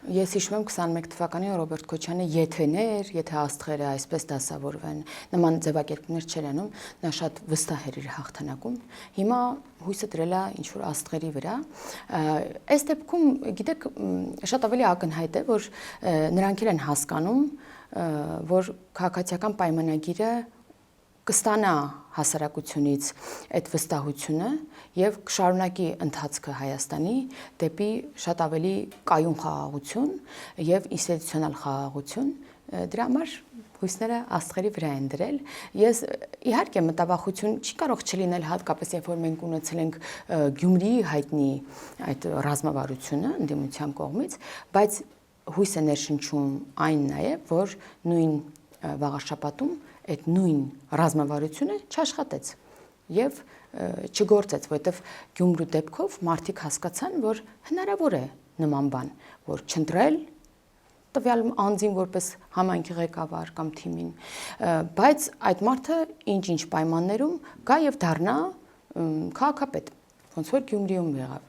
Ես հիշում եմ 21 թվականին Ռոբերտ Քոչյանը եթե աստղերը այսպես դասավորվեն, նման ձևակերպումներ չէր անում, նա շատ վստահ էր իր հաղթանակում։ Հիմա հույսը դրել է ինչ-որ աստղերի վրա։ Այս դեպքում, գիտեք, շատ ավելի ակնհայտ է, որ նրանք են հասկանում, որ քաղաքացիական պայմանագիրը կստանա հասարակությունից այդ վստահությունը եւ կշարունակի ընթացքը Հայաստանի դեպի շատ ավելի կայուն խաղաղություն եւ ինստիտուցիոնալ խաղաղություն։ Դրա համար հույսները աստղերի վրա են դրել։ Ես իհարկե մտավախություն չի կարող չլինել, հատկապես երբ որ մենք ունեցել ենք Գյումրիի հայտնի այդ ռազմավարությունը ընդդիմության կողմից, բայց հույս է ներշնչում այն նաեւ, որ նույն վաղաշաբաթում այդ նույն ռազմավարությունը չաշխատեց եւ չգործեց, որովհետեւ Գյումրու դեպքով մարդիկ հասկացան, որ հնարավոր է նման բան, որ չընտրել տվյալ անձին որպես համայնքի ղեկավար կամ թիմին, բայց այդ մարդը ինչ-ինչ պայմաններում գա եւ դառնա քաղաքապետ, ոնց որ Գյումրիում եղավ։